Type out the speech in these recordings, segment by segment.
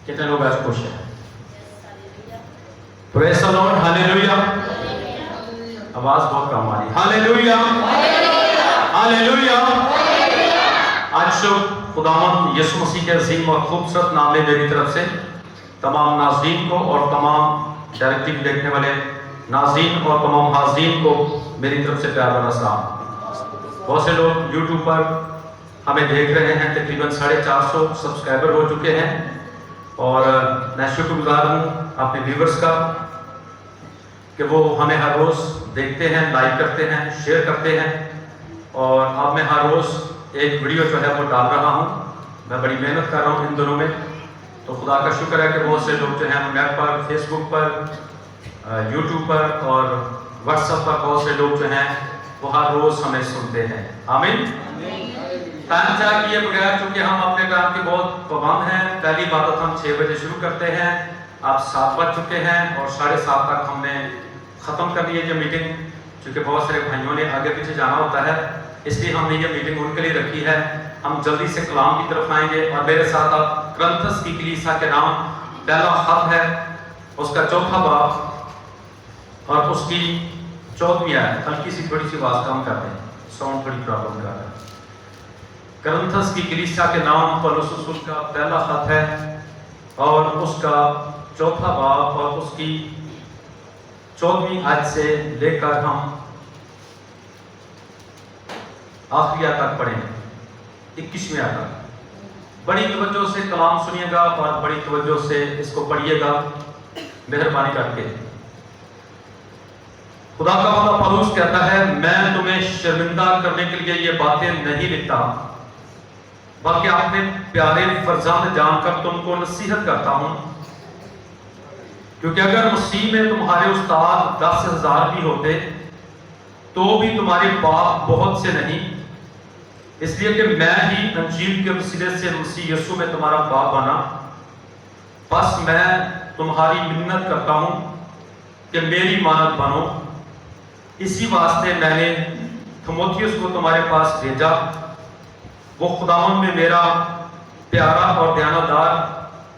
कितने लोग आज खुश हैं? Praise the Lord, hallelujah. आवाज बहुत कम आ रही है। Hallelujah, hallelujah. आज खुदावंद यीशु मसीह के अजीम और खूबसूरत नाम में मेरी तरफ से तमाम नाज़रीन को और तमाम डायरेक्टिव देखने वाले नाज़रीन और तमाम हाज़रीन को मेरी तरफ से प्यार भरा सलाम। बहुत से लोग यूट्यूब पर हमें देख रहे हैं, तकरीबन 450 सब्सक्राइबर हो चुके हैं और मैं शुक्रगुजार हूँ अपने व्यूवर्स का कि वो हमें हर रोज़ देखते हैं, लाइक करते हैं, शेयर करते हैं और अब मैं हर रोज़ एक वीडियो जो है वो डाल रहा हूँ। मैं बड़ी मेहनत कर रहा हूँ इन दिनों में, तो खुदा का शुक्र है कि बहुत से लोग जो हैं नेट पर, फेसबुक पर, यूट्यूब पर और व्हाट्सएप पर बहुत से लोग जो हैं वो हर रोज़ हमें सुनते हैं। आमीन। टाइम ज़ाया किए बगैर, चूँकि हम अपने काम के बहुत पाबंद हैं, पहली इबादत हम 6 बजे शुरू करते हैं, आप 7 बज चुके हैं और 7:30 तक हमने ख़त्म कर दी है ये मीटिंग। चूँकि बहुत सारे भाइयों ने आगे पीछे जाना होता है, इसलिए हमने ये मीटिंग उनके लिए रखी है। हम जल्दी से कलाम की तरफ आएंगे और मेरे साथ आप करंथस की कलीसिया के नाम पहला खत है, उसका 4था बाब और उसकी 4वीं आयत। हल्की सी थोड़ी सी आवाज़ कम कर दें, साउंड थोड़ी प्रॉब्लम कर रहा है। करंथस की कलीसिया के नाम पौलुस रसूल का पहला खत है और उसका 4था बाब और उसकी 4वीं आयत से लेकर हम आखिरी आयत तक पढ़ेंगे, 21वें आयत तक। बड़ी तवज्जो से कलाम सुनिएगा और बड़ी तवज्जो से इसको पढ़िएगा, मेहरबानी करके। खुदा का बंदा पौलुस कहता है, मैं तुम्हें शर्मिंदा करने के लिए ये बातें नहीं लिखता, बल्कि अपने प्यारे फर्जंद जानकर तुमको नसीहत करता हूं, क्योंकि अगर मसीह में तुम्हारे उस्ताद 10,000 भी होते तो भी तुम्हारे बाप बहुत से नहीं, इसलिए कि मैं ही अंजील के वसीले से मसीह यीशु में तुम्हारा बाप बना। बस मैं तुम्हारी मिन्नत करता हूं कि मेरी मानद बनो। इसी वास्ते मैंने थिमोथियुस को तुम्हारे पास भेजा। वो खुदावंद में मेरा प्यारा और दयानतदार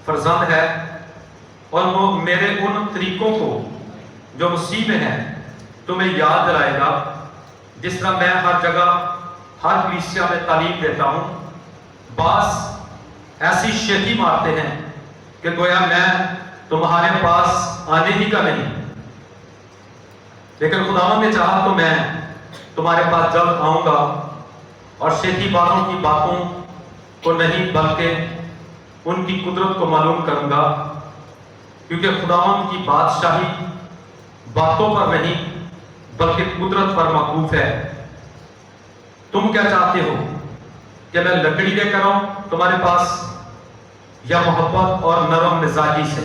फर्जंद है और वो मेरे उन तरीकों को जो मसीह में है तुम्हें याद दिलाएगा, जिस तरह मैं हर जगह हर कलीसिया में तालीम देता हूँ। बास ऐसी शेखी मारते हैं कि गोया मैं तुम्हारे पास आने ही का नहीं, लेकिन खुदावंद ने चाहा तो मैं तुम्हारे पास जल्द आऊंगा और शेखी बातों की बातों को नहीं बल्कि उनकी कुदरत को मालूम करूंगा, क्योंकि खुदावंद की बादशाही बातों पर नहीं बल्कि कुदरत पर मौकूफ है। तुम क्या चाहते हो कि मैं लकड़ी लेकर आऊं तुम्हारे पास या मोहब्बत और नरम मिजाजी से?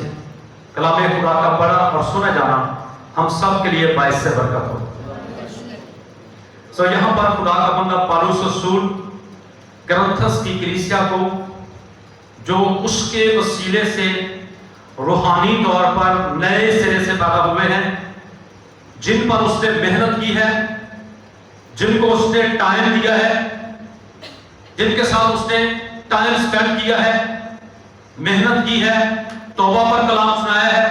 कलाम खुदा का पढ़ा और सुना जाना हम सब के लिए बाइस से बरकत हो। सो यहां पर खुदा का बंदा पौलुस रसूल करंथस की कलीसिया को, जो उसके वसीले से रूहानी तौर पर नए सिरे से पैदा हुए हैं, जिन पर उसने मेहनत की है, जिनको उसने टाइम दिया है, जिनके साथ उसने टाइम स्पेंड किया है, मेहनत की है, तौबा पर कलाम सुनाया है,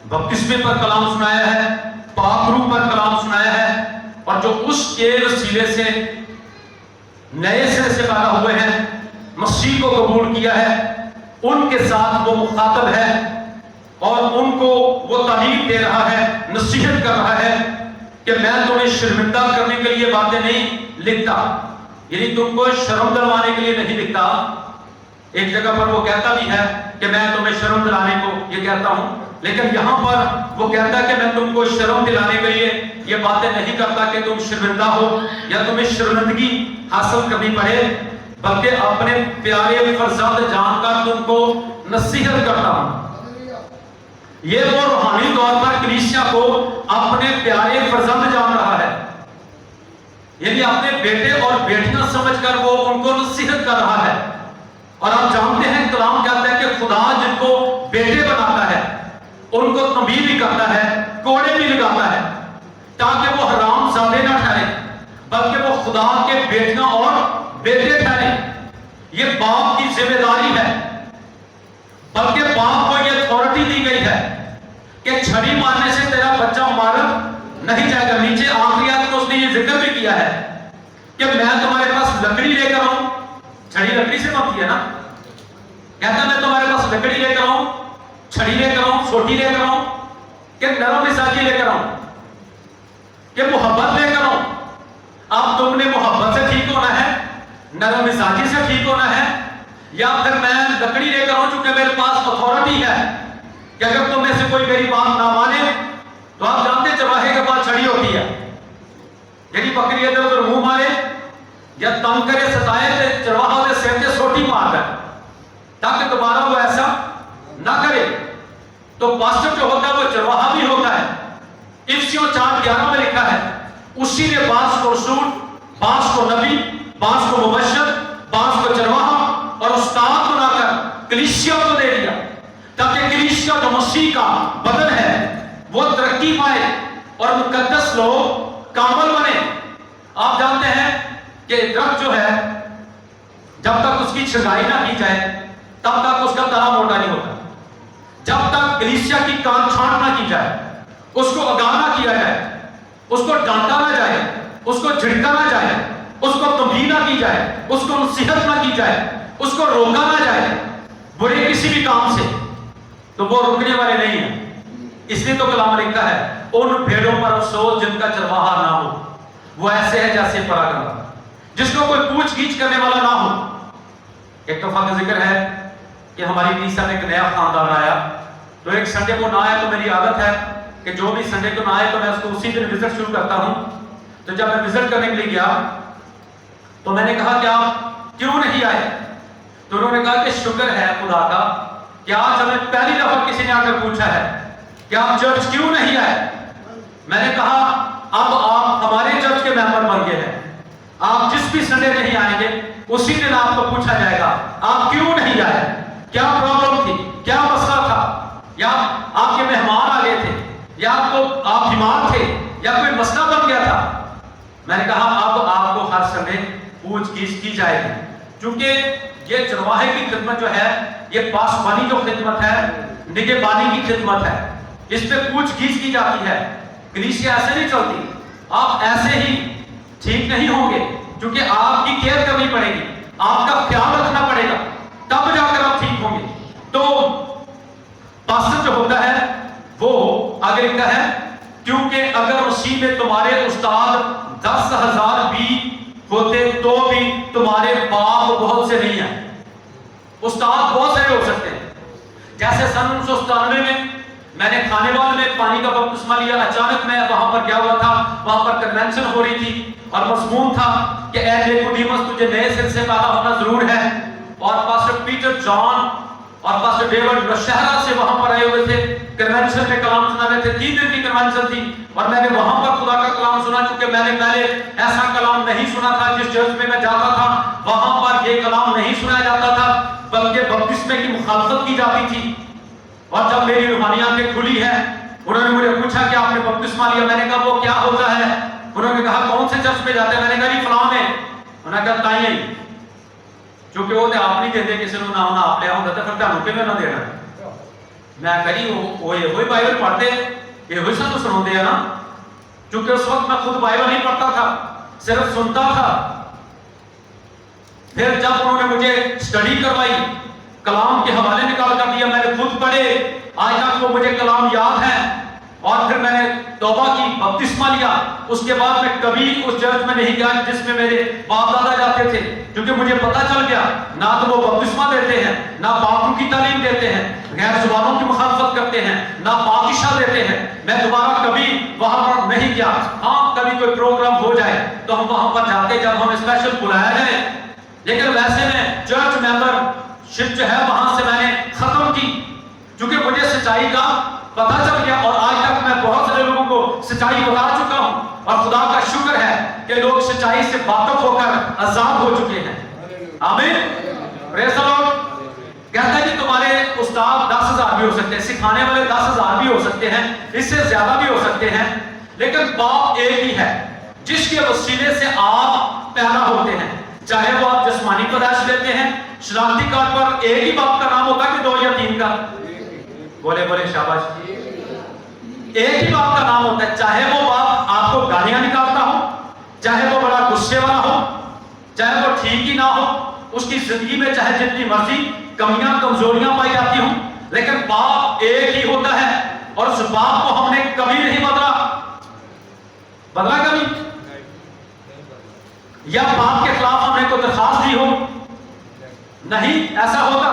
बपतिस्मे पर कलाम सुनाया है, पाक रूह पर कलाम सुनाया है, और जो उसके वसीले से नए सिरे से पैदा हुए हैं, मसीह को कबूल किया है, उनके साथ वो मुखातब है और उनको वो तालीम दे रहा है, नसीहत कर रहा है कि मैं तुम्हें शर्मिंदा करने के लिए बातें नहीं लिखता, यानी तुमको शर्म दिलवाने के लिए नहीं लिखता। एक जगह पर वो कहता भी है कि मैं तुम्हें शर्म दिलाने को ये कहता हूं, लेकिन यहां पर वो कहता है कि मैं तुमको शर्म दिलाने के लिए ये बातें नहीं करता कि तुम शर्मिंदा हो या तुम्हें शर्मिंदगी हासिल करनी पड़े, बल्कि अपने प्यारे फर्जंद जानकर तुमको नसीहत करता हूं। ये वो रूहानी तौर पर कलीसिया को अपने प्यारे फर्जंद जान रहा है, यानी अपने बेटे और बेटियां समझकर वो उनको नसीहत कर रहा है। और आप जानते हैं कलाम कहता है कि खुदा जिनको बेटे बनाता है उनको तंबीह भी करता है, कोड़े भी लगाता है, ताकि वो हराम ज़ादे ना ठहरे, बल्कि वो खुदा के बेटियां और बेटे ठहरे। ये बाप की जिम्मेदारी है, बल्कि बाप छड़ी मारने से तेरा बच्चा मारा नहीं जाएगा। नीचे आखिरी आयत में उसने ये जिक्र भी किया है कि मैं तुम्हारे पास लकड़ी लेकर आऊं। छड़ी लकड़ी से बनती है ना, कहता मैं तुम्हारे पास लकड़ी लेकर आऊं, छड़ी लेकर आऊं, सोटी लेकर आऊं, कि नरम मिजाजी लेकर आऊं, कि मोहब्बत लेकर आऊं। अब तुमने मोहब्बत से ठीक होना है, नरम मिजाजी से ठीक होना है, या फिर मैं लकड़ी लेकर आऊं चूंकि मेरे पास अथॉरिटी है कि अगर तुम में से कोई मेरी बात ना माने तो आप जानते चरवाहे के पास छड़ी होती है, यदि बकरी इधर उधर मुंह मारे या तंग करे सताए तो चरवाहा उसे सिर पे सोटी मारता है ताकि दोबारा वो ऐसा ना करे। तो पास्टर जो होता है वो चरवाहा भी होता है। इफिसियों 4:11 में लिखा है, उसी ने 5 को रसूल, 5 को नबी, 5 को मुबश्शिर, 5 को चरवाहा और उस्ताद बनाकर कलीसिया को दे दिया ताकि कलीसिया जो मसीह का बदन है वो तरक्की पाए और मुकद्दस लोग कामल बने। आप जानते हैं कि दरख्त जो है जब तक उसकी छंटाई ना की जाए तब तक उसका तना मोटा नहीं होता। जब तक कलीसिया की कान छांट ना की जाए, उसको आगाह ना किया जाए, उसको डांटा ना जाए, उसको झिड़का ना जाए, उसको तंबीह ना की जाए, उसको नसीहत ना की जाए, उसको रोका ना जाए बुरे किसी भी काम से, तो वो रुकने वाले नहीं है। इसलिए तो कलाम लिखा है, उन भेड़ों पर अफसोस जिनका चरवाहा ना हो, वो ऐसे है जैसे परागंदा जिसको कोई पूछ गीछ करने वाला ना हो। एक दफा का जिक्र है कि हमारी कलीसिया में एक नया खानदान आया, तो एक संडे को ना आए तो मेरी आदत है कि जो भी संडे को ना आए तो मैं उसको उसी दिन विजिट शुरू करता हूं। तो जब मैं विजिट करने के लिए गया तो मैंने कहा कि आप क्यों नहीं आए? तो उन्होंने कहा कि शुक्र है खुदा का कि आज हमें पहली दफा किसी ने आकर पूछा है कि आप चर्च क्यों नहीं आए। मैंने कहा अब आप हमारे चर्च के मेंबर बन गए हैं, आप जिस भी संडे नहीं आएंगे उसी दिन आपको पूछा जाएगा आप क्यों नहीं आए, क्या प्रॉब्लम थी, क्या मसला था, या आपके मेहमान आ गए थे, या आप बीमार थे, या कोई मसला बन गया था। मैंने कहा अब आपको हर संडे पूछगीछ की जाएगी, क्योंकि ये चरवाहे की खिदमत जो है ये पासबानी जो खिदमत है, निगहबानी की खिदमत है, इस पे पूछगीछ की जाती है। कलीसिया ऐसे नहीं चलती, आप ऐसे ही ठीक नहीं होंगे, क्योंकि आपकी केयर करनी पड़ेगी, आपका ख्याल रखना पड़ेगा, तब जाकर आप ठीक होंगे। तो पास्टर जो होता है वो आगे लिखा है, क्योंकि अगर मसीह में तुम्हारे उस्ताद 10,000 भी होते तो भी तुम्हारे बाप बहुत से नहीं है। उस्ताद बहुत सारे हो सकते हैं। जैसे सन 1997 में मैंने खानेवाल में पानी का बपतिस्मा लिया। अचानक मैं वहां पर क्या हुआ था, वहां पर कन्वेंशन हो रही थी और मजमून था कि ऐ निकोदेमुस तुझे नए सिर से पैदा होना जरूर है। और पास्टर पीटर जॉन और पास्टर डेविड नौशहरा से वहां पर आए हुए थे, कन्वेंशन में कलाम सुना रहे थे। 3 दिन की कन्वेंशन थी और मैंने वहां पर खुदा का कलाम सुना, क्योंकि मैंने पहले ऐसा कलाम नहीं सुना था। जिस चर्च में मैं जाता था वहां पर ये कलाम नहीं सुनाया जाता था, बल्कि बपतिस्मे की मुखालफत की जाती थी। और जब मेरी रूहानी आंखें खुली है, उन्होंने मुझे पूछा कि आपने बपतिस्मा लिया। मैंने कहा वो क्या होता है? उन्होंने कहा कौन से चर्च में जाते हैं? मैंने कहा जी फलां में। उन्होंने कहा ताई क्योंकि वो तो आप नहीं देते किसी को, ना होना आप ले आऊंगा तो फिर ਤੁਹਾਨੂੰ ਕਿਵੇਂ ਨਾ ਦੇਣਾ। मैं कही वो ये वही बाइबल पढ़ते, ये वही सब सुनाते हैं ना, क्योंकि उस वक्त मैं खुद बाइबल नहीं पढ़ता था, सिर्फ सुनता था। फिर जब उन्होंने मुझे स्टडी करवाई, कलाम के हवाले निकाल कर दिया, मैंने खुद पढ़े, आज तक वो मुझे कलाम याद है। और फिर मैंने तौबा की, बपतिस्मा लिया। उसके बाद मैं कभी उस चर्च में नहीं गया जिसमें मेरे बाप दादा जाते थे, क्योंकि मुझे पता चल गया ना तो वो बपतिस्मा देते हैं, ना बापू की तालीम देते हैं, गैर जुबानों की मुखालफत करते हैं, ना पाकिशा देते हैं। मैं दोबारा कभी वहां पर नहीं गया। हाँ, कभी कोई प्रोग्राम हो जाए तो हम वहां पर जाते जब हमें स्पेशल बुलाया जाए, लेकिन वैसे में चर्च मेंबरशिप जो है वहां से मैंने खत्म की, क्योंकि मुझे सच्चाई का पता चल गया। और आज तक मैं बहुत सारे लोगों को सच्चाई बता चुका हूं, और खुदा का शुक्र है कि लोग सच्चाई से वाकिफ होकर आजाद हो चुके हैं। आमीन, प्रेज़ द लॉर्ड। कहता है कि तुम्हारे उस्ताद 10,000 भी हो सकते हैं, सिखाने वाले 10,000 भी हो सकते हैं, इससे ज्यादा भी हो सकते हैं, लेकिन बाप एक ही है जिसके वसीले से आप पैदा होते हैं। चाहे वो आप जिस्मानी पैदाइश लेते हैं, शनाख्ती कार्ड पर एक ही बाप का नाम होता है कि 2 या 3 का? बोले बोले शाबाश। एक ही बाप का नाम होता है, चाहे वो बाप आपको गालियां निकालता हो, चाहे वो बड़ा गुस्से वाला हो, चाहे वो ठीक ही ना हो, उसकी जिंदगी में चाहे जितनी मर्जी कमियां कमजोरियां पाई जाती हो, लेकिन बाप एक ही होता है। और उस बाप को हमने कभी नहीं बदला कभी, या बाप के खिलाफ हमने कोई दरखास्त दी हो, नहीं ऐसा होता।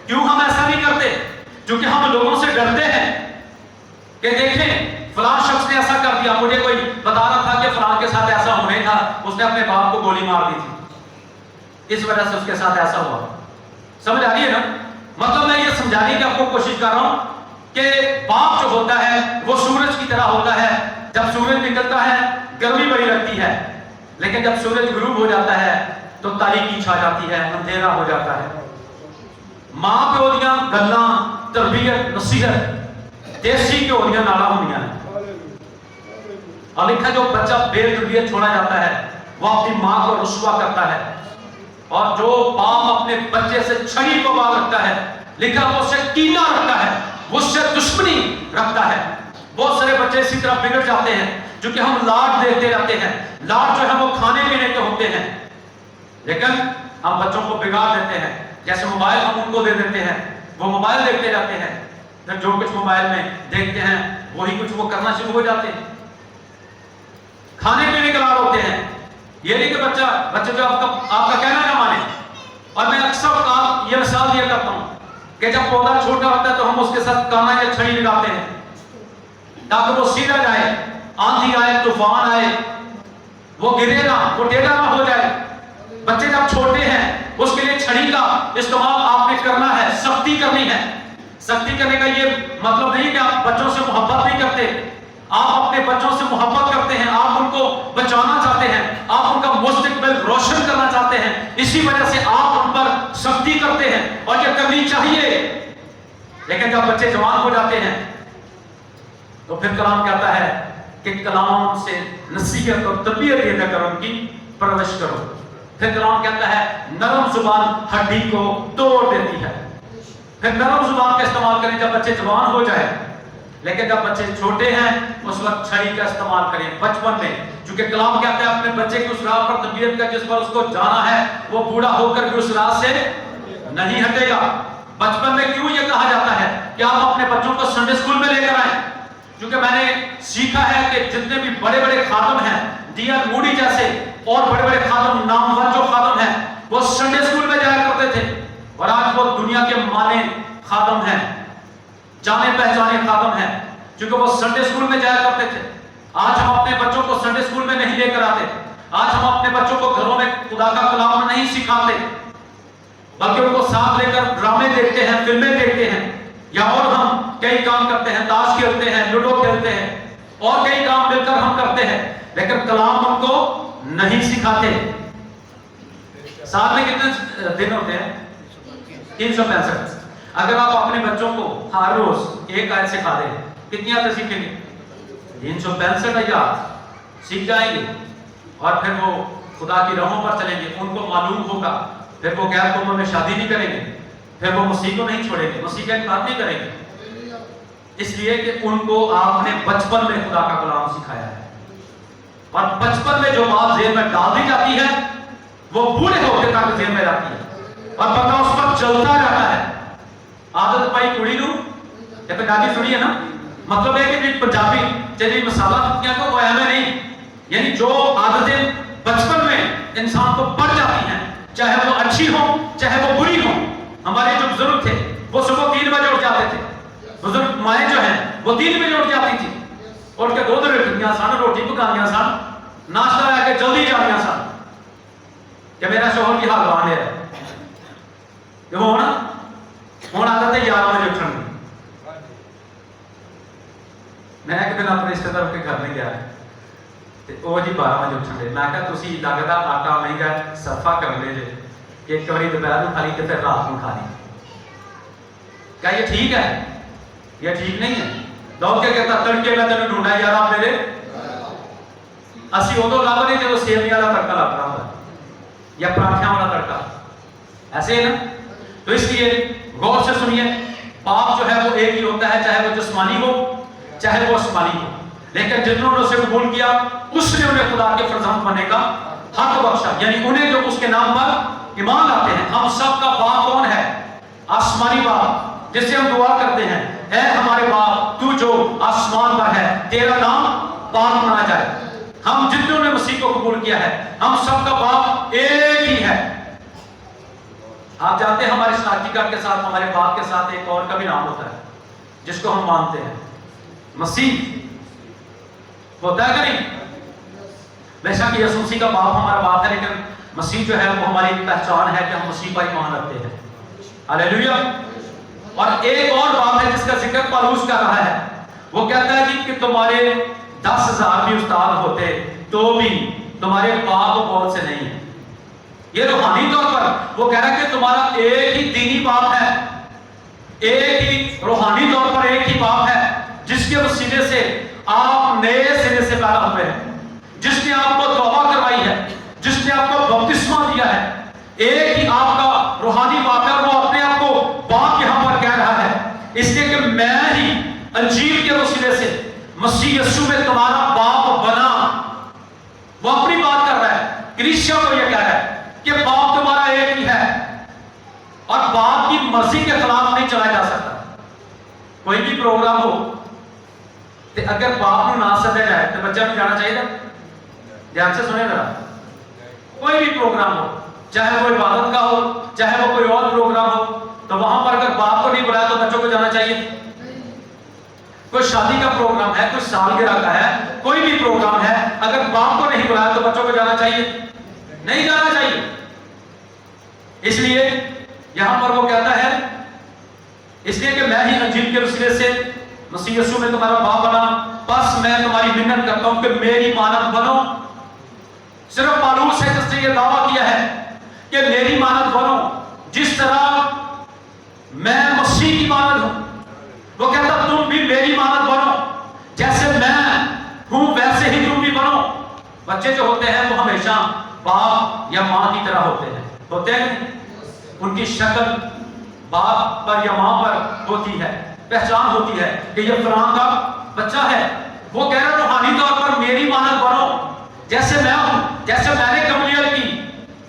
क्यों हम ऐसा नहीं करते? क्योंकि हम लोगों से डरते हैं कि देखें फलां शख्स ने ऐसा कर दिया, मुझे कोई बता रहा था कि फलां के साथ ऐसा होने था, उसने अपने बाप को गोली मार दी थी, इस वजह से उसके साथ ऐसा हुआ। समझ आ रही है ना? मतलब मैं ये समझाने की आपको कोशिश कर रहा हूं कि बाप जो होता है वो सूरज की तरह होता है। जब सूरज निकलता है गर्मी बड़ी लगती है, लेकिन जब सूरज गुरूब हो जाता है तो तारीकी छा जाती है, अंधेरा हो जाता है। मां प्यो दियां गल्लां, तरबियत, नसीहत देसी घ्यो दियां नालां होंदियां ने। और लिखा जो बच्चा बेतरबियत छोड़ा जाता है वो अपनी मां को रुस्वा करता है, और जो बाप अपने बच्चे से छड़ी को बाल रखता है, लिखा वो उससे कीना रखता है, वो उससे दुश्मनी रखता है। बहुत सारे बच्चे इसी तरह बिगड़ जाते हैं क्योंकि हम लाड देते रहते हैं। लाड जो है वो खाने पीने के होते हैं, लेकिन हम बच्चों को बिगाड़ देते हैं। जैसे मोबाइल हम उनको दे देते हैं, वो मोबाइल देखते रहते हैं, फिर जो कुछ मोबाइल में देखते हैं वही कुछ वो करना शुरू हो जाते हैं। खाने पीने के लाड होते हैं, ये नहीं कि बच्चे जो आपका कहना ना माने। और मैं अक्सर ये मिसाल दिया करता हूं कि जब पौधा छोटा होता है तो हम उसके साथ काना या छड़ी लगाते हैं ताकि वो सीधा जाए, आंधी आए, तूफान आए, वो गिरे ना, वो टेढ़ा ना हो जाए। बच्चे जब छोटे हैं उसके लिए छड़ी का इस्तेमाल आपने करना है, सख्ती करनी है। सख्ती करने का ये मतलब नहीं कि आप बच्चों से मोहब्बत नहीं करते, आप अपने बच्चों से मोहब्बत करते हैं, आप उनको बचाना चाहते हैं, आप उनका मुस्तकबिल रोशन करना चाहते हैं, इसी वजह से आप उन पर सख्ती करते हैं, और ये करनी चाहिए। लेकिन जब बच्चे जवान हो जाते हैं तो फिर कलाम कहता है कि कलाम से नसीहत और तरबियत देकर उनकी परवरिश करो। फिर कलाम कहता है नरम जुबान हड्डी को तोड़ देती है। फिर नरम जुबान का इस्तेमाल करें जब बच्चे जवान हो जाए, लेकिन जब बच्चे छोटे हैं उस वक्त छड़ी का इस्तेमाल करें बचपन में। क्योंकि कलाम कहता है अपने बच्चे की उस राह पर तरबियत का जिस पर उसको जाना है वो बूढ़ा होकर भी उस राह से नहीं हटेगा। बचपन में क्यों ये कहा जाता है कि आप अपने बच्चों को संडे स्कूल में लेकर आए? क्योंकि मैंने सीखा है कि जितने भी बड़े बड़े खादम हैं, डीएल मूडी जैसे और बड़े बड़े खादम, नामवर जो खादम हैं, वो संडे स्कूल में जाया करते थे, और आज वो दुनिया के माने खादम हैं, जाने पहचाने खादम हैं, क्योंकि वो संडे स्कूल में जाया करते थे। आज हम अपने बच्चों को संडे स्कूल में नहीं लेकर आते। आज हम अपने बच्चों को घरों में खुदा का कलाम नहीं सिखाते, बल्कि उनको साथ लेकर ड्रामे देखते हैं, फिल्में देखते हैं, या और हम कई काम करते हैं, ताश खेलते हैं, लूडो खेलते हैं, और कई काम मिलकर हम करते हैं, लेकिन कलाम उनको नहीं सिखाते। साल में कितने दिन होते हैं? 365। अगर आप अपने बच्चों को हर रोज एक आयत सिखा दें, कितनी आयतें सीखेंगे? 365 आयत सीख जाएंगे, और फिर वो खुदा की राहों पर चलेंगे। उनको मालूम होगा, फिर वो गैर कौमों में शादी नहीं करेंगे, फिर वो मसीह को नहीं छोड़ेंगे, मसीह का इनकार नहीं करेंगे, इसलिए कि उनको आपने बचपन में खुदा का कलाम सिखाया है। और बचपन में जो बात जेल में डाल दी जाती है वो बूढ़े होते तक जेल में रहती है, और बंदा उस पर चलता रहता है। आदत पाई कुड़ी नू ये पंजाबी सुनी है ना, मतलब है कि पंजाबी चली मसाला चुटियां को कोई हमें नहीं, यानी जो आदतें बचपन में इंसान को पड़ जाती हैं, चाहे वो अच्छी हो चाहे वो बुरी हो। हमारे जो बुजुर्ग थे वो सुबह 3 बजे उठ जाते थे, बुजुर्ग माएँ जो हैं वो 3 बजे उठ जाती थी, उठ के दूध रखियां सन, रोटी पकानियां सन, नाश्ता लेके जल्दी जानियां सन कि मेरा शोहर की हालवान है। हुण आदत है 11 बजे उठने की। मैं एक दिन अपने रिश्तेदार के घर में गया ते वो जी 12 बजे उठने। मैं कहा तुसी लगदा आटा महंगा सफा कर ले जे कि एक बारी दोपहर में खा ली तो फिर रात में खा ली। क्या ये ठीक है? ये ठीक नहीं है। दौड़ के कहता तड़के मैं तेन ढूंढा यार आप मेरे असी उदो लभ रहे जो सेवियां वाला तड़का लग रहा होता या पराठियां वाला तड़का, ऐसे है ना। तो इसलिए गौर से सुनिए, पाप जो है वो एक ही होता है, चाहे वो जिस्मानी हो चाहे वो आसमानी हो, लेकिन जिन्होंने उसे कबूल किया उसने उन्हें खुदा के फर्जंद बनने का हक बख्शा, यानी उन्हें जो उसके नाम पर ईमान लाते हैं। हम सब का बाप कौन है? आसमानी बाप, जिससे हम दुआ करते हैं, ऐ हमारे बाप तू जो आसमान पर है, तेरा नाम पाक माना जाए। हम जितनों ने मसीह को कबूल किया है, हम सब का बाप एक ही है। आप जानते हैं हमारे शनाख्ती के साथ, हमारे बाप के साथ एक और का भी नाम होता है जिसको हम मानते हैं, मसीह। होता है कि नहीं? बेशक यीशु मसीह का बाप हमारा बाप है, लेकिन मसीह जो है वो हमारी पहचान है कि हम मसीह पर ईमान रखते हैं। हालेलुया। और एक और बाप है जिसका जिक्र पौलुस कर रहा है, वो कहता है कि तुम्हारे 10,000 भी उस्ताद होते तो भी तुम्हारे बाप बहुत से नहीं है। ये रूहानी तौर पर वो कह रहा है कि तुम्हारा एक ही दीनी बाप है, एक ही रूहानी तौर पर एक ही बाप है, जिसके वसीले से आप नए सिरे से पैदा हुए हैं, जिसने आपको तौबा करवाई है, जिसने आपको बपतिस्मा दिया है। एक ही आपका रूहानी बाप है, वो अपने आप को बाप यहां पर कह रहा है, इसलिए कि मैं ही अंजील के वसीले से मसीह यीशु में तुम्हारा बाप बना। वो अपनी बात कर रहा है, क्रिश्चियन को यह कह रहा है कि बाप तुम्हारा एक ही है और बाप की मर्जी के खिलाफ नहीं चला जा सकता। कोई भी प्रोग्राम हो तो अगर बाप को ना सदा जाए तो बच्चा भी जाना चाहिए। ध्यान से सुने जरा, कोई भी प्रोग्राम हो, चाहे वो इबादत का हो, चाहे वो कोई और प्रोग्राम हो, तो वहां पर अगर बाप को नहीं बुलाया तो बच्चों को जाना चाहिए। कोई शादी का प्रोग्राम है, कोई सालगिरह का है, कोई भी प्रोग्राम है, अगर बाप को नहीं बुलाया तो बच्चों को जाना चाहिए? नहीं जाना चाहिए। इसलिए यहां पर वो कहता है, इसलिए कि मैं ही अंजील के वसीले से मसीह यीशु में तुम्हारा बाप बना, बस मैं तुम्हारी मिन्नत करता हूं कि मेरी मानद बनो। सिर्फ पौलुस है जिसने ये दावा किया है कि मेरी मानद बनो, जिस तरह मैं मसीह की मानद हूं। वो कहता तुम भी मेरी मानद बनो, जैसे मैं हूं वैसे ही तुम भी बनो। बच्चे जो होते हैं वो हमेशा बाप या मां की तरह होते हैं। उनकी शक्ल बाप पर या मां पर होती है, पहचान होती है कि ये फलां का बच्चा है। वो कह रहा रूहानी तौर पर मेरी मानद बनो, जैसे मैं हूं, जैसे मैंने गमलीएल की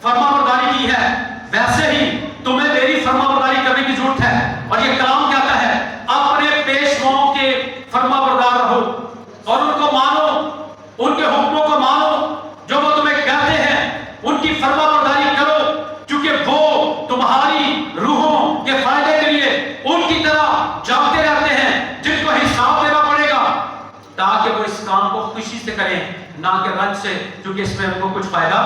फरमाबरदारी की है, वैसे ही तुम्हें मेरी फरमाबरदारी करने की जरूरत है। और ये कलाम कहता है अपने पेशवाओं के फरमाबरदार रहो और उनको मानो, उनके हुक्मों को मानो, जो वो तुम्हें कहते हैं उनकी फरमाबरदारी करो, क्योंकि वो तुम्हारी रूहों के फायदे के लिए उनकी तरह जागते रहते हैं, जिनको हिसाब देना पड़ेगा, ताकि वो इस काम को खुशी से करें, ना कि रंज से, क्योंकि इसमें उनको कुछ फायदा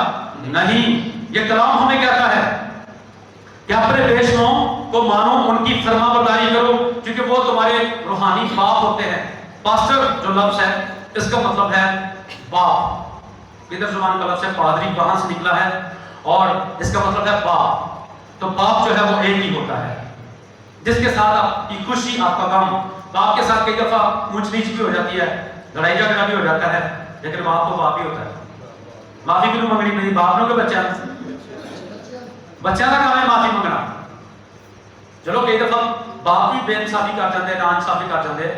नहीं। ये कलाम हमें कहता है कि अपने पेशवाओं को मानो, उनकी फरमाबरदारी करो, क्योंकि वो तुम्हारे रूहानी बाप होते हैं। पास्टर जो लफ्ज है इसका मतलब है बाप। इधर जुबान का लफ्ज है पादरी, कहां से निकला है, और इसका मतलब है बाप। तो बाप जो है वो एक ही होता है, जिसके साथ आपकी खुशी, आपका गम। बाप के साथ कई दफा ऊंच नीच भी हो जाती है, लड़ाई झगड़ा भी हो जाता है, लेकिन बाप तो बाप ही होता है। माफी क्यों मंगनी नहीं? बाप ने बच्चा का काम है माफी मंगना। चलो कई दफा बाप भी बेइंसाफी कर जाते हैं, नाइंसाफी कर जाते हैं,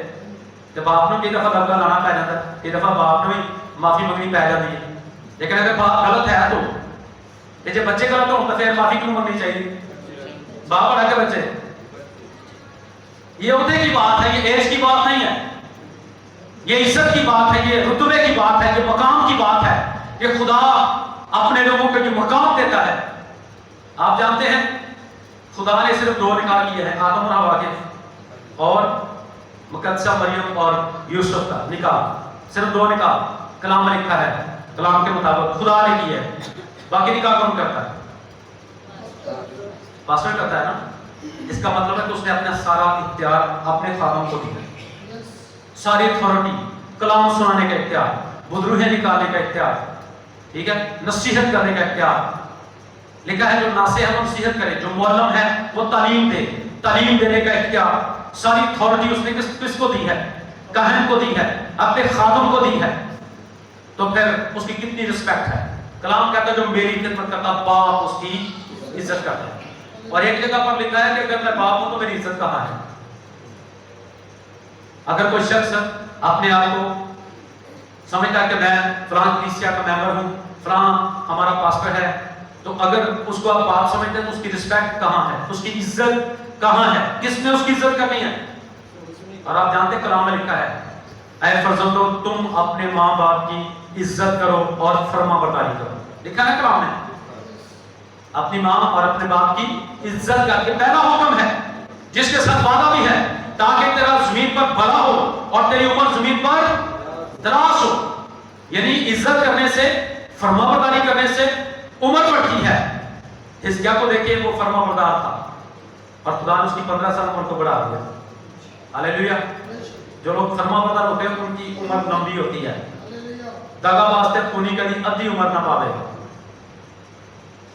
तो बाप ने कई दफा दबका लाना पै जाता है, कई दफा बाप ने भी माफी मंगनी पै जाती है। लेकिन अगर बाप गलत है तो जो बच्चे गलत हो तो फिर माफी क्यों मंगनी चाहिए? बाप बड़ा के बच्चे, ये उहदे की बात है, ये एज की बात नहीं है, ये इज्जत की बात है, ये रुतबे की बात है, ये मकाम की बात है। ये खुदा अपने लोगों को जो मकाम देता है। आप जानते हैं खुदा ने सिर्फ 2 निकाह किए हैं, आदम और हवा के, और मुकद्दसा मरियम और यूसुफ का निकाह। सिर्फ 2 निकाह कलाम में लिखा है, कलाम के मुताबिक खुदा ने किए हैं। बाकी निकाह कौन करता है? पास्टर करता है ना। इसका मतलब है कि उसने अपना सारा इख्तियार अपने खादम को दिया, सारी अथॉरिटी, कलाम सुनाने का इख्तियार, बुदरूहें निकालने का इख्तियार, ठीक है, नसीहत करने का इख्तियार। लिखा है जो नासे है वो नसीहत करे, जो मुअल्लिम है वो तालीम दे, तालीम देने का इख्तियार, सारी अथॉरिटी उसने किसको दी है? काहन को दी है, अपने खादम को दी है। तो फिर उसकी कितनी रिस्पेक्ट है। कलाम कहता है जो मेरी खिदमत करता बाप उसकी इज्जत करता है। और एक जगह पर लिखा है कि अगर मैं बाप हूं तो मेरी इज्जत कहां है? अगर कोई शख्स अपने आप को समझता है कि मैं फलां कलीसिया का मेंबर हूँ, फलां हमारा पास्टर है, तो अगर उसको आप बाप समझते हैं तो उसकी रिस्पेक्ट कहाँ है, उसकी इज्जत कहाँ है, किसने उसकी इज्जत करनी है? और आप जानते हैं कलाम में लिखा है, ऐ फर्जंदो तुम अपने माँ बाप की इज्जत करो और फर्माबरदारी करो। लिखा है कलाम में, अपनी माँ और अपने बाप की इज्जत करके पहला हुक्म है, जिसके साथ वादा भी है, ताकि तेरा जमीन पर भला हो और तेरी उम्र जमीन पर दराज हो। यानी इज्जत करने से, फर्माबरदारी करने से उम्र बढ़ती है। हिजकिय्याह को देखिए, वो फर्माबरदार था और खुदा ने उसकी 15 साल उम्र को बढ़ा दिया। हालेलुया। जो लोग फर्माबरदार होते हैं उनकी उम्र लंबी होती है। दगाबाज ते खूनी कभी अद्धी उम्र ना पावे।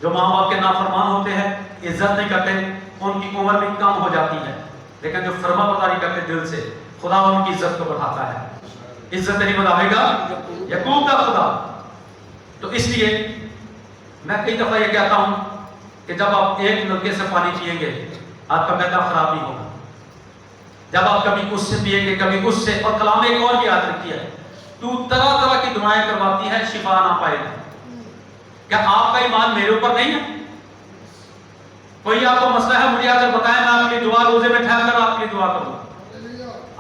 जो माँ बाप के नाफरमान होते हैं, इज्जत नहीं करते, उनकी उम्र भी कम हो जाती है। लेकिन जो फर्माबरदारी करते दिल से, खुदा उनकी इज्जत को बढ़ाता है। इज्जत नहीं बढ़ाएगा याकूब का खुदा। तो इसलिए मैं कई दफा ये कहता हूं कि जब आप एक नलके से पानी पिएंगे, आपका मैदा खराब नहीं होगा। जब आप कभी उससे पिएंगे, कभी उससे, और कलाम में एक और भी याद रखी है, तू तरह तरह की दुआएं करवाती है, शिफा ना पाएगा। क्या आपका ईमान मेरे ऊपर नहीं है? कोई आपको मसला है, मुझे अगर बताएं, मैं आपकी दुआ रोजे में ठहर कर आपकी दुआ करूंगा।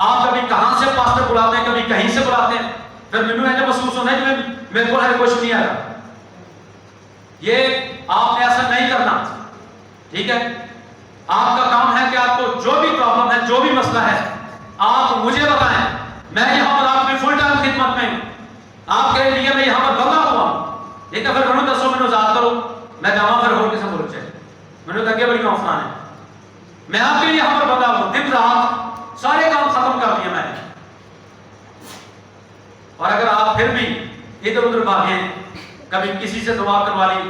आप कभी कहां से पास्टर बुलाते हैं, कभी कहीं से बुलाते हैं, फिर मैंने ऐसा महसूस होना है कि मेरे को हर कुछ नहीं आ रहा। ये आपने ऐसा नहीं करना, ठीक है? आपका काम है कि आपको जो भी प्रॉब्लम है, जो भी मसला है, आप मुझे बताएं। मैं यहां पर आपकी फुल टाइम खिदमत में हूं, आपके लिए मैं यहां पर बंदा हुआ हूं। ठीक है, फिर मैंने दसो, मैंने याद करो, मैं जावा फिर होर किसे बोल चाहिए, मैंने आगे बड़ी ऑफलान है। मैं आपके लिए यहां पर बंदा हूं, दिन रात सारे काम खत्म कर दिए मैंने। और अगर आप फिर भी इधर उधर भागे, कभी किसी से दुआ करवा ली,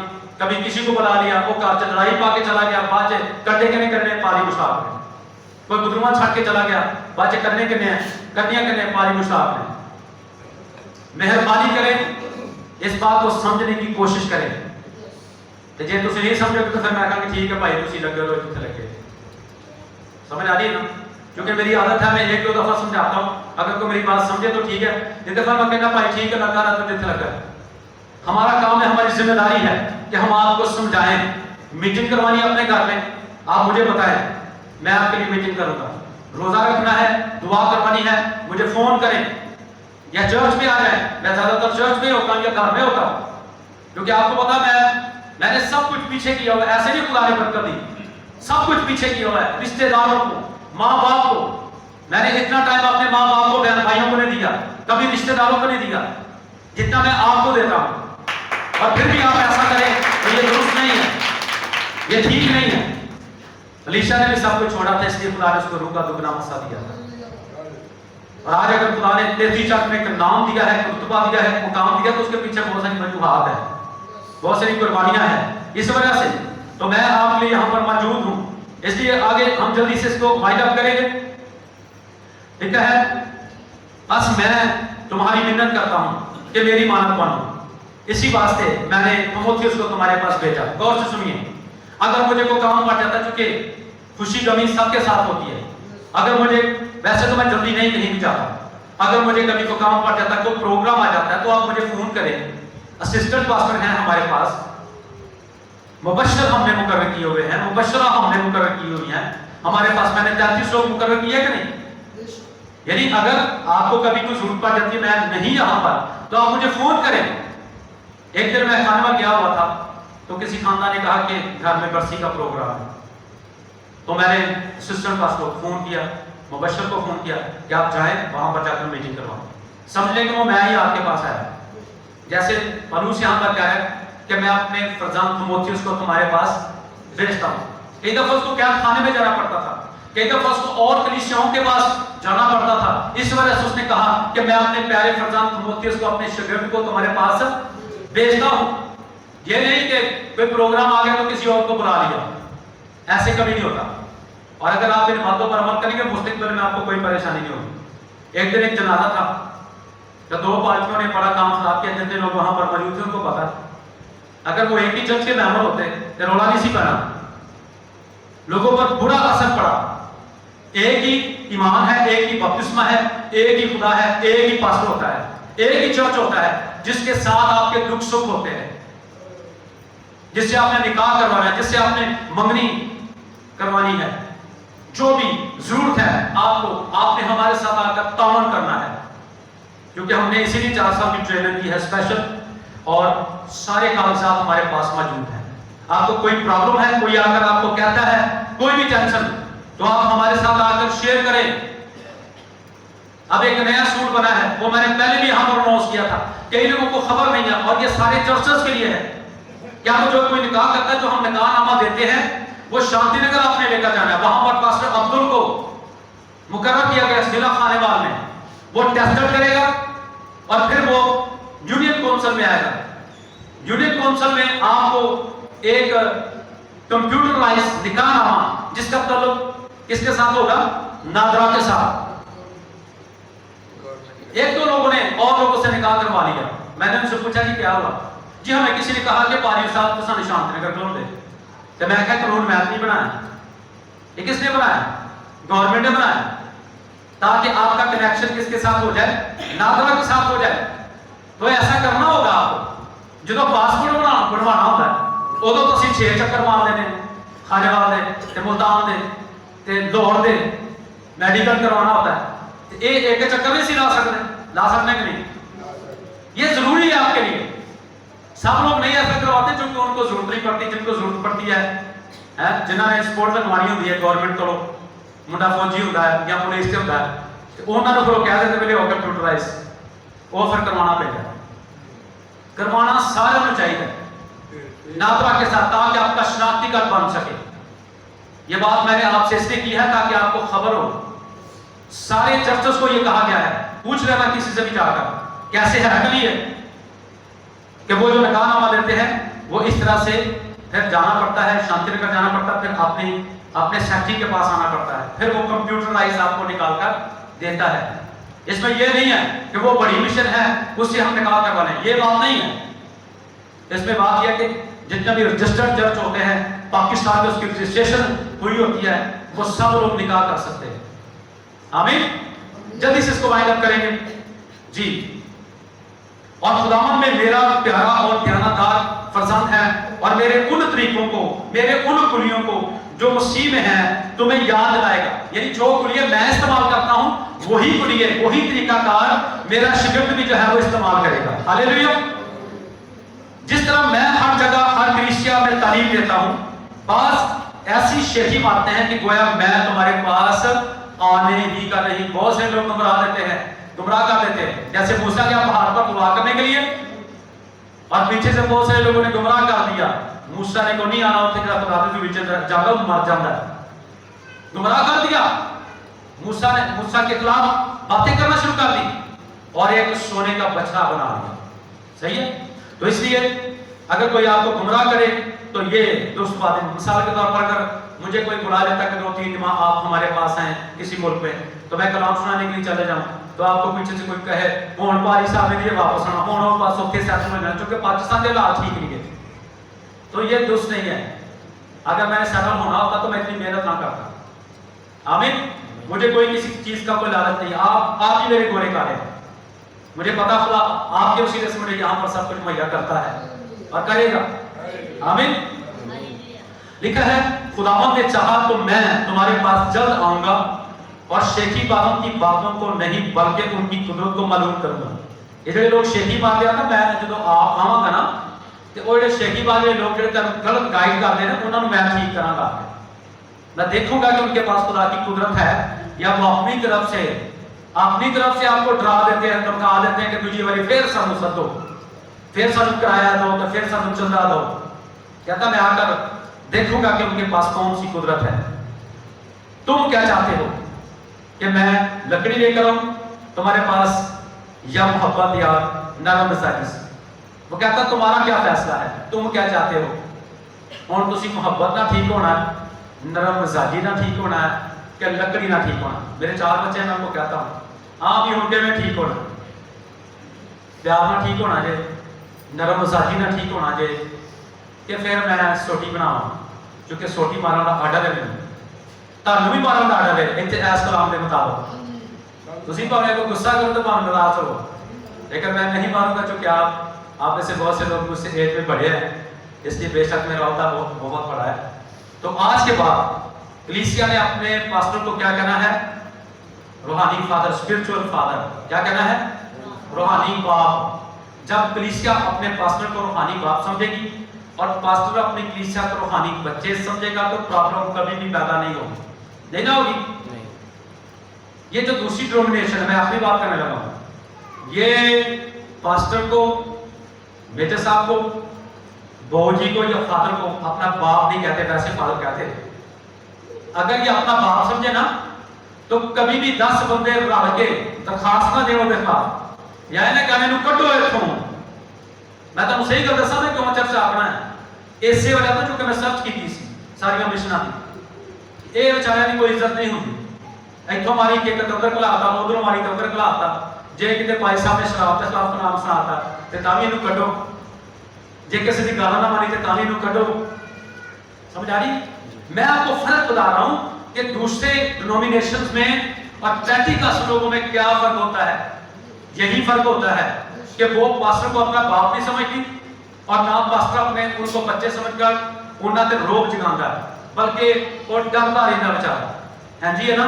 कभी किसी को बुला लिया, वो कार लड़ाई पाके चला गया, बाचे कड्डे के नहीं करने पारी मुशाक में, कोई बुजुर्गा छाट के चला गया, बाचे करने के ने कन्या करने पारी मुशाक में। मेहरबानी करें, इस बात को समझने की कोशिश करें। तो जे तुम नहीं समझोगे तो फिर मैं कहूँगा ठीक है भाई, तुम लगे हो जितने लगे। समझ आ रही है ना? क्योंकि मेरी आदत है, मैं एक दो दफा समझाता हूँ, अगर कोई मेरी बात समझे तो ठीक है, एक दफा मैं कहना भाई ठीक है, लगा रहा तो जितने लगा। हमारा काम है, हमारी जिम्मेदारी है कि हम आपको समझाएं। मीटिंग करवानी है अपने घर में, आप मुझे बताएं, मैं आपके लिए मीटिंग करूंगा। रोजा रखना है, दुआ करवानी है, मुझे फोन करें, या चर्च में आ जाए। मैं ज्यादातर चर्च में होता हूँ या घर में होता हूँ, क्योंकि आपको पता मैंने सब कुछ पीछे किया हुआ है। ऐसे नहीं खुदा ने बरकत दी, सब कुछ पीछे किया हुआ है। रिश्तेदारों को, माँ बाप को, मैंने इतना टाइम अपने माँ बाप को, बहन भाइयों को नहीं दिया, कभी रिश्तेदारों को नहीं दिया जितना मैं आपको देता हूँ। और फिर भी आप ऐसा करें तो ये दुरुस्त नहीं है, ये ठीक नहीं है। अलीशा ने भी सब कुछ छोड़ा था, इसलिए खुदा ने उसको रूह का दुगना मसा दिया था। और आज अगर खुदा ने 33 चार्ट में एक नाम दिया है, रुतबा दिया है, मुकाम दिया, तो उसके पीछे बहुत सारी वजूहात है, बहुत सारी कुर्बानियां हैं। इस वजह से तो मैं आपके लिए यहाँ पर मौजूद हूँ। इसलिए आगे हम जल्दी से इसको वाइंड अप करेंगे, ठीक है? बस मैं तुम्हारी मिन्नत करता हूँ कि मेरी मानत बनो। इसी वास्ते मैंने तीमुथियुस को तुम्हारे पास भेजा। गौर से सुनिए, अगर मुझे कोई काम पड़ जाता है, चूंकि खुशी गमी सबके साथ होती है, अगर मुझे, वैसे तो मैं जल्दी नहीं कहीं भी जाता, अगर मुझे कभी कोई काम पड़ जाता है, कोई प्रोग्राम आ जाता है, तो आप मुझे फोन करें। असिस्टेंट पास्टर हैं हमारे पास, मुबश्शिर हमने मुकर्रर किए हुए हैं, मुबश्शिरा हमने मुकर्रर की हुई हैं हमारे पास। मैंने 33 लोग मुकर्रर किए कि नहीं? यानी अगर आपको कभी कोई जरूरत पड़ जाती है, मैं नहीं यहाँ पर, तो आप मुझे फोन करें। एक दिन मैं खाने में गया हुआ था, तो किसी खानदान ने कहा कि घर में बरसी का प्रोग्राम है, तो मैंने असिस्टेंट पास्टर को फोन किया, मुबश्शिर को फोन किया कि आप जाएं वहां पर जाकर मीटिंग करवाओ। समझ लें कि वो मैं ही आपके पास आया। जैसे पौलुस यहाँ पर क्या है कि मैं अपने फरजान तीमुथियुस को तुम्हारे पास भेजता हूँ। कई दफा उसको क्या खाने में जाना पड़ता था, कई दफा उसको और कलीसियाओं के पास जाना पड़ता था। इस वजह से उसने कहा कि मैं अपने प्यारे फरजान तीमुथियुस को, अपने शागिर्द को तुम्हारे पास भेजता हूँ। ये नहीं कि कोई प्रोग्राम आ गया तो किसी और को बुला लिया, ऐसे कभी नहीं होता। और अगर आप इन बातों पर अमल करेंगे, मुस्तकबिल में आपको कोई परेशानी नहीं होगी। एक दिन एक जनाजा था, तो दो पार्टियों ने बड़ा काम खराब किया, जितने लोग वहां पर मौजूद थे उनको पता। अगर वो एक ही चर्च के मेंबर होते तो रौला नहीं सी पड़ा, लोगों पर बुरा असर पड़ा। ایک ہی ایمان ہے, ایک ہی بپتسمہ ہے, ایک ہی خدا ہے, ایک ہی پاسٹر ہوتا ہے, ایک ہی چرچ ہوتا ہے جس کے ساتھ آپ کے دکھ سکھ ہوتے ہیں, جس سے آپ نے نکاح کروانا ہے, جس سے آپ نے منگنی کروانی ہے, جو بھی ضرورت ہے آپ کو, آپ نے ہمارے ساتھ آ کر تعاون کرنا ہے, کیونکہ ہم نے اسی لیے 4 سال کی ٹریننگ کی ہے اسپیشل, اور سارے کاغذات ہمارے پاس موجود ہیں. آپ کو کوئی پرابلم ہے, کوئی آ کر آپ کو کہتا ہے کوئی بھی ٹینشن, تو آپ ہمارے ساتھ آ کر شیئر کریں. اب ایک نیا سوٹ بنا ہے, وہ میں نے پہلے بھی یہاں پر اناؤنس کیا تھا, کئی لوگوں کو خبر نہیں ہے, اور یہ سارے چرچز کے لیے ہے. کیا وہ جو کوئی نکاح کرتا ہے, جو ہم نکاح نامہ دیتے ہیں, وہ شانتی نگر آپ نے لے کر جانا ہے, وہاں پر پاسٹر عبدل کو مقرر کیا گیا ضلع خانیوال میں, وہ ٹیسٹ کرے گا اور پھر وہ یونین کونسل میں آئے گا. یونین کونسل میں آپ کو ایک کمپیوٹرائز نکاح نامہ, جس کا تعلق کس کے ساتھ ہوگا, نادرا کے ساتھ. 1-2 لوگوں نے اور لوگوں سے نکاح کروا لیا. میں نے ان سے پوچھا کہ کیا ہوا, جی ہمیں کسی نے کہا کہ پاری صاحب کو شانتی نگر قانون دے, تو میں کہا قانون میں نہیں بنایا, یہ کس نے بنایا, گورنمنٹ نے بنایا, تاکہ آپ کا کنیکشن کس کے ساتھ ہو جائے, نادرا کے ساتھ ہو جائے. تو ایسا کرنا ہوگا آپ کو, جدو پاسپورٹ بنوانا ہوتا ہے ادو تو 6 چکر مار دینے, خانیوال دے, ملتان دے, لاہور دے, میڈیکل کروانا ہوتا ہے. ایک چکر نہیں سی لا سکتے کہ نہیں, یہ ضروری ہے آپ کے لیے. سب لوگ نہیں ایسا کرواتے چونکہ ان کو ضرورت نہیں پڑتی, جن کو ضرورت پڑتی ہے, جنہوں نے سپورٹ لگوانی ہوتی ہے گورنمنٹ کو, منڈا فوجی ہوتا ہے یا پولیس سے ہوتا ہے, انہوں نے پھر کہہ دیتے پہلے ہو کمپیوٹرائز, وہ پھر کروانا پڑے گا. کروانا سارے میں چاہیے نادرا کے ساتھ, تاکہ آپ کا شناختی کارڈ بن سکے. یہ بات میں نے آپ سے اس لیے کی ہے تاکہ آپ کو خبر ہو. سارے چرچز کو یہ کہا گیا ہے, پوچھ لینا کسی سے بھی جا کر کیسے ہے, اگلی ہے کہ وہ جو نکاح نامہ دیتے ہیں وہ اس طرح سے پھر جانا پڑتا ہے, شانتی نگر جانا پڑتا ہے, پھر اپنے سیکٹری کے پاس آنا پڑتا ہے, پھر وہ کمپیوٹرائز آپ کو نکال کر دیتا ہے. اس میں یہ نہیں ہے کہ وہ بڑی مشن ہے اس سے ہم نکاح کروا لیں, یہ بات نہیں ہے. اس میں بات یہ ہے کہ جتنے بھی رجسٹرڈ چرچ ہوتے ہیں پاکستان میں, اس کی رجسٹریشن ہوئی ہوتی ہے, وہ سب لوگ نکاح کر سکتے ہیں. آمین. جلدی سے اس کو وائنڈ اپ کریں گے جی. اور خداوند میں میرا پیارا اور دیانتدار فرزند ہے, اور میرے ان طریقوں کو, میرے ان کلیوں کو جو مسیح میں ہیں تمہیں یاد دلائے گا. یعنی جو کلیے میں استعمال کرتا ہوں وہی کلیے, وہی طریقہ کار میرا شاگرد بھی جو ہے وہ استعمال کرے گا. ہاللیلویا. جس طرح میں ہر جگہ ہر کلیسیا میں تعلیم دیتا ہوں, بعض ایسی شیخی مارتے ہیں کہ گویا میں تمہارے پاس آنے ہی کا نہیں. بہت سے لوگ گمراہ دیتے ہیں, گمراہ کر دیتے ہیں, جیسے موسیٰ کے پہاڑ پر دعا کرنے کے لیے, اور پیچھے سے بہت سے لوگوں نے گمراہ کر دیا. موسیٰ نے کو نہیں آنا ہوتا کہ خدا سے پیچھے جاگا مر جاتا ہے, گمراہ کر دیا. موسیٰ کے خلاف باتیں کرنا شروع کر دی اور ایک سونے کا بچڑا بنا دیا. صحیح ہے. تو اس لیے اگر کوئی آپ کو گمراہ کرے تو یہ درست بات ہے. مثال کے طور پر اگر مجھے کوئی بلا لیتا کہ 2-3 ماہ آپ ہمارے پاس ہیں کسی ملک میں, تو میں کلام سنانے کے لیے چلے جاؤں, تو آپ کو پیچھے سے کوئی کہے ہون پاری صاحب نے یہ واپس آنا, ہون پاس اوکے سیٹل ہو جانا, چونکہ پاکستان کے حالات ٹھیک نہیں ہے, تو یہ درست نہیں ہے. اگر میں نے سیٹل ہونا ہوتا تو میں اتنی محنت نہ کرتا. آمین. مجھے کوئی کسی چیز کا کوئی لالچ نہیں. آپ ہی میرے گورے کارے ہیں, مجھے پتا خدا آپ کے وسیلے سے مجھے یہاں پر سب کچھ مہیا کرتا ہے اور کرے گا. آمین. لکھا ہے خداوند نے چاہا تو میں تمہارے پاس جلد آؤں گا اور شیخی باتوں کی باتوں کو نہیں بلکہ ان کی قدرت کو معلوم کروں گا. یہ جو لوگ شیخی بات دیا نا, میں جدو آپ آواں گا نا تے وہ جو شیخی بات جو لوگ جو غلط گائیڈ کرتے ہیں انہوں نے میں ٹھیک کراں گا. میں دیکھوں گا کہ ان کے پاس خدا کی قدرت ہے یا وہ اپنی طرف سے آپ کو ڈرا دیتے ہیں, دھمکا دیتے ہیں کہ تجھے والی پھر سانو سدو, پھر سانو کرایا دو, تو پھر سانو چندہ دو. کہتا میں آ کر دیکھوں گا کہ ان کے پاس کون سی قدرت ہے. تم کیا چاہتے ہو کہ میں لکڑی لے کر آؤں تمہارے پاس یا محبت یا نرم مزاجی سے؟ وہ کہتا تمہارا کیا فیصلہ ہے, تم کیا چاہتے ہو. اور تسی محبت نہ ٹھیک ہونا ہے, نرم مزاجی نہ ٹھیک ہونا ہے, کہ لکڑی نہ ٹھیک ہونا. میرے 4 بچے ہیں, میں ان کو کہتا ہوں آپ ہی ان کے میں ٹھیک ہونا, پیار نہ ٹھیک ہونا جے, نرم مزاجی نہ ٹھیک ہونا جے, کہ پھر میں سوٹی بناؤں, کیونکہ سوٹی مارا آڈر ہے. ਤੁਹਾਨੂੰ ਵੀ ਮਾਰਨ ਦਾ ਆਰਡਰ ਹੈ ਇੱਥੇ ਇਸ ਕਲਾਮ ਦੇ ਮੁਤਾਬਕ। ਤੁਸੀਂ ਭਾਵੇਂ को गुस्सा करो तो भावे नाराज हो, लेकिन मैं नहीं मानूंगा, क्योंकि आप में से बहुत से लोग मुझसे एज में बड़े हैं, इसलिए बेशक मेरा अहदा बहुत बड़ा है। तो आज के बाद कलीसिया ने अपने पास्टर को क्या कहना है? रूहानी फादर, स्पिरिचुअल फादर। क्या कहना है? रूहानी बाप। जब कलीसिया अपने पास्टर को रूहानी बाप समझेगी और पास्टर अपनी कलीसिया को रूहानी बच्चे समझेगा, तो प्रॉब्लम कभी भी पैदा नहीं होगी। नहीं ना होगी? ये जो दूसरी डिनोमिनेशन है, मैं आखिरी बात करने लगा हूं, ये पास्टर को, मेजर साहब को, बहू को या फादर को अपना बाप नहीं कहते, वैसे फादर कहते। अगर ये अपना बाप समझे ना, तो कभी भी 10 बंदे रल के दरखास्त ना दे ਉਹਦੇ ਖਿਲਾਫ, या ਇਹਨੇ कहने ਨੂੰ ਕੱਢੋ ਇੱਥੋਂ। मैं ਤੁਹਾਨੂੰ ਸਹੀ ਗੱਲ ਦੱਸਾਂ, ਮੈਂ ਕਿਉਂ ਚਰਚਾ ਆਪਣਾ ਹੈ, ਇਸੇ ਵਜ੍ਹਾ ਤੋਂ ਕਿਉਂਕਿ ਮੈਂ ਸਰਚ ਕੀਤੀ ਸੀ ਸਾਰੀਆਂ ਮਿਸ਼ਨਾਂ ਦੀ। ਇਹ ਵਿਚਾਰਿਆਂ ਦੀ ਕੋਈ ਇੱਜ਼ਤ ਨਹੀਂ ਹੁੰਦੀ। ਇੱਥੋਂ ਮਾਰੀ ਕਿ ਇੱਕ ਉਧਰ ਘਲਾਤਾ, ਉਧਰੋਂ ਮਾਰੀ ਤੇ ਉਧਰ ਘਲਾਤਾ। ਜੇ ਕਿਤੇ ਭਾਈ ਸਾਹਿਬ ਨੇ ਸ਼ਰਾਬ ਦੇ ਖਿਲਾਫ ਨਾਮ ਸੁਣਾਤਾ ਤੇ ਤਾਂ ਵੀ ਇਹਨੂੰ ਕੱਢੋ। ਜੇ ਕਿਸੇ ਦੀ ਗੱਲ ਨਾ ਮਾਰੀ ਤੇ ਤਾਂ ਵੀ ਇਹਨੂੰ ਕੱਢੋ। समझ आ रही? मैं आपको फर्क बता रहा हूं कि दूसरे डिनोमिनेशंस में और पेंटिकॉस्ट लोगों में क्या फर्क होता है। यही फर्क होता है कि वो पास्टर को अपना बाप नहीं समझती और ना पास्टर अपने उनको बच्चे समझकर उन्हें ते रोब जगाता है, बल्कि वो डरता रहता बेचारा। हैं जी, है ना?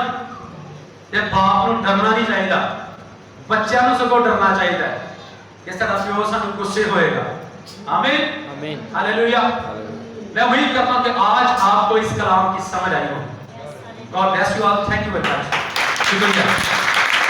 ते बाप ਨੂੰ ਡਰਨਾ ਨਹੀਂ ਚਾਹੀਦਾ, ਬੱਚਿਆਂ ਨੂੰ ਸਗੋਂ ਡਰਨਾ ਚਾਹੀਦਾ ਹੈ ਕਿ ਸਾਡਾ ਪਿਓ ਸਾਨੂੰ ਗੁੱਸੇ ਹੋਏਗਾ। आमीन, आमीन, हालेलुया। मैं उम्मीद करता हूं कि आज आपको इस कलाम की समझ आई हो। God bless you all, thank you very much, शुक्रिया।